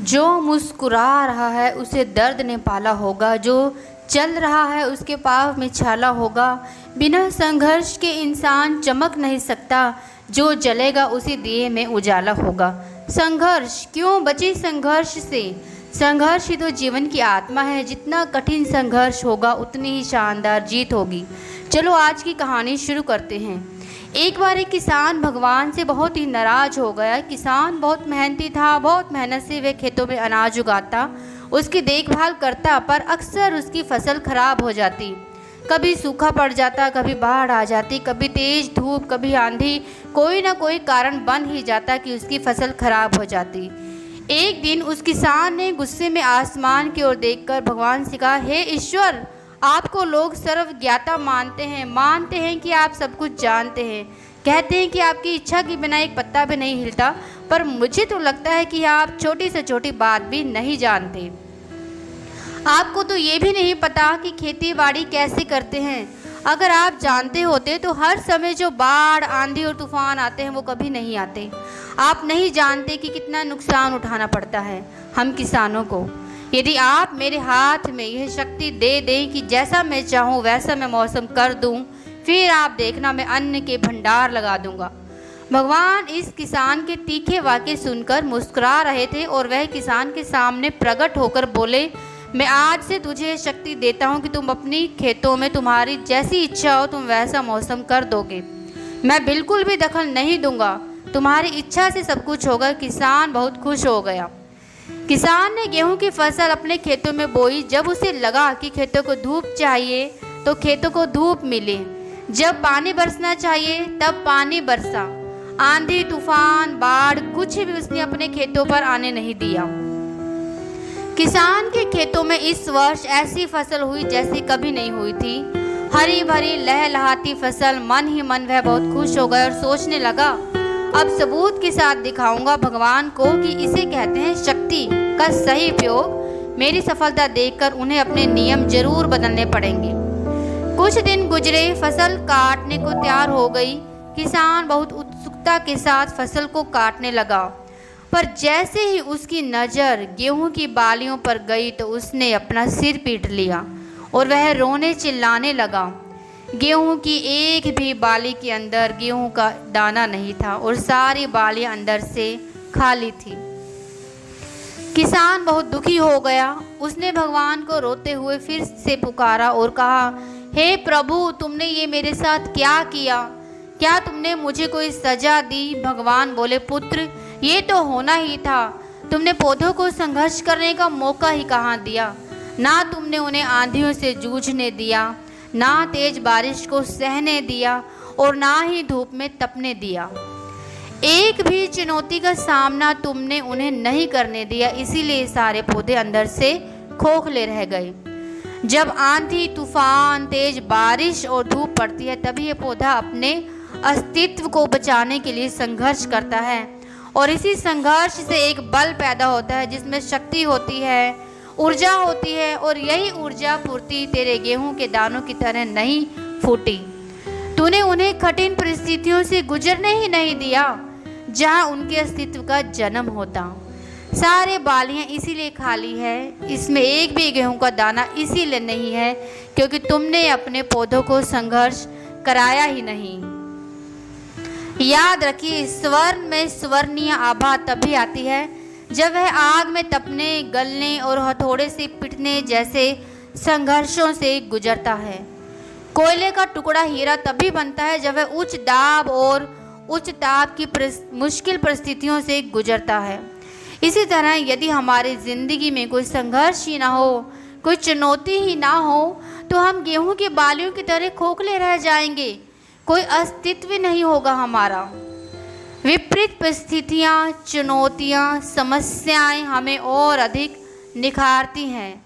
जो मुस्कुरा रहा है उसे दर्द ने पाला होगा, जो चल रहा है उसके पाँव में छाला होगा। बिना संघर्ष के इंसान चमक नहीं सकता, जो जलेगा उसी दिए में उजाला होगा। संघर्ष क्यों बचे संघर्ष से? संघर्ष ही तो जीवन की आत्मा है। जितना कठिन संघर्ष होगा उतनी ही शानदार जीत होगी। चलो आज की कहानी शुरू करते हैं। एक बार एक किसान भगवान से बहुत ही नाराज हो गया। किसान बहुत मेहनती था, बहुत मेहनत से वह खेतों में अनाज उगाता, उसकी देखभाल करता, पर अक्सर उसकी फसल खराब हो जाती। कभी सूखा पड़ जाता, कभी बाढ़ आ जाती, कभी तेज धूप, कभी आंधी, कोई ना कोई कारण बन ही जाता कि उसकी फसल खराब हो जाती। एक दिन उस किसान ने गुस्से में आसमान की ओर देखकर भगवान से कहा, हे ईश्वर, आपको लोग सर्वज्ञाता मानते हैं कि आप सब कुछ जानते हैं, कहते हैं कि आपकी इच्छा के बिना एक पत्ता भी नहीं हिलता, पर मुझे तो लगता है कि आप छोटी से छोटी बात भी नहीं जानते। आपको तो ये भी नहीं पता कि खेती बाड़ी कैसे करते हैं। अगर आप जानते होते तो हर समय जो बाढ़, आंधी और तूफान आते हैं वो कभी नहीं आते। आप नहीं जानते कि कितना नुकसान उठाना पड़ता है हम किसानों को। यदि आप मेरे हाथ में यह शक्ति दे दें कि जैसा मैं चाहूँ वैसा मैं मौसम कर दूँ, फिर आप देखना मैं अन्न के भंडार लगा दूँगा। भगवान इस किसान के तीखे वाक्य सुनकर मुस्कुरा रहे थे और वह किसान के सामने प्रकट होकर बोले, मैं आज से तुझे शक्ति देता हूँ कि तुम अपनी खेतों में तुम्हारी जैसी इच्छा हो तुम वैसा मौसम कर दोगे। मैं बिल्कुल भी दखल नहीं दूंगा, तुम्हारी इच्छा से सब कुछ होगा। किसान बहुत खुश हो गया। किसान ने गेहूं की फसल अपने खेतों में बोई। जब उसे लगा कि खेतों को धूप चाहिए तो खेतों को धूप मिली, जब पानी बरसना चाहिए तब पानी बरसा। आंधी, तूफान, बाढ़ कुछ भी उसने अपने खेतों पर आने नहीं दिया। किसान के खेतों में इस वर्ष ऐसी फसल हुई जैसी कभी नहीं हुई थी। हरी भरी लहलहाती फसल। मन ही मन वह बहुत खुश हो गया और सोचने लगा, अब सबूत के साथ दिखाऊंगा भगवान को कि इसे कहते हैं शक्ति का सही उपयोग। मेरी सफलता देखकर उन्हें अपने नियम जरूर बदलने पड़ेंगे। कुछ दिन गुजरे, फसल काटने को तैयार हो गई। किसान बहुत उत्सुकता के साथ फसल को काटने लगा, पर जैसे ही उसकी नज़र गेहूं की बालियों पर गई तो उसने अपना सिर पीट लिया और वह रोने चिल्लाने लगा। गेहूं की एक भी बाली के अंदर गेहूं का दाना नहीं था और सारी बालियां अंदर से खाली थी। किसान बहुत दुखी हो गया। उसने भगवान को रोते हुए फिर से पुकारा और कहा, हे प्रभु, तुमने ये मेरे साथ क्या किया? क्या तुमने मुझे कोई सजा दी? भगवान बोले, पुत्र, ये तो होना ही था। तुमने पौधों को संघर्ष करने का मौका ही कहाँ दिया। ना तुमने उन्हें आंधियों से जूझने दिया, ना तेज बारिश को सहने दिया और ना ही धूप में तपने दिया। एक भी चुनौती का सामना तुमने उन्हें नहीं करने दिया, इसीलिए सारे पौधे अंदर से खोखले रह गए। जब आंधी, तूफान, तेज बारिश और धूप पड़ती है तभी ये पौधा अपने अस्तित्व को बचाने के लिए संघर्ष करता है और इसी संघर्ष से एक बल पैदा होता है जिसमें शक्ति होती है, ऊर्जा होती है, और यही ऊर्जा पूर्ति तेरे गेहूं के दानों की तरह नहीं फूटी। तूने उन्हें कठिन परिस्थितियों से गुजरने ही नहीं दिया जहां उनके अस्तित्व का जन्म होता। सारे बालियां इसीलिए खाली है, इसमें एक भी गेहूं का दाना इसीलिए नहीं है क्योंकि तुमने अपने पौधों को संघर्ष कराया ही नहीं। याद रखिए, स्वर्ण में स्वर्णीय आभा तभी आती है जब वह आग में तपने, गलने और हथौड़े से पिटने जैसे संघर्षों से गुजरता है। कोयले का टुकड़ा हीरा तभी बनता है जब वह उच्च दाब और उच्च ताप की मुश्किल परिस्थितियों से गुजरता है। इसी तरह यदि हमारी जिंदगी में कोई संघर्ष ही ना हो, कोई चुनौती ही ना हो, तो हम गेहूं की बालियों की तरह खोखले रह जाएंगे। कोई अस्तित्व नहीं होगा हमारा। विपरीत परिस्थितियाँ, चुनौतियाँ, समस्याएं हमें और अधिक निखारती हैं।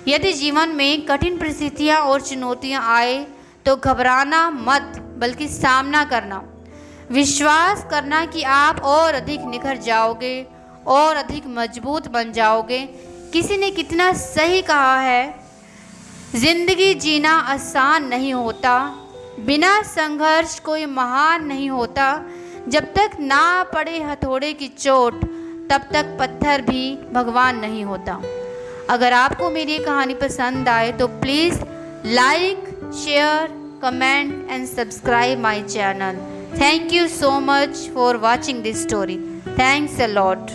यदि जीवन में कठिन परिस्थितियाँ और चुनौतियाँ आए तो घबराना मत, बल्कि सामना करना, विश्वास करना कि आप और अधिक निखर जाओगे और अधिक मजबूत बन जाओगे। किसी ने कितना सही कहा है, जिंदगी जीना आसान नहीं होता, बिना संघर्ष कोई महान नहीं होता। जब तक ना पड़े हथौड़े की चोट तब तक पत्थर भी भगवान नहीं होता। अगर आपको मेरी ये कहानी पसंद आए तो please like, share, comment and subscribe my channel. Thank you so much for watching this story. Thanks a lot.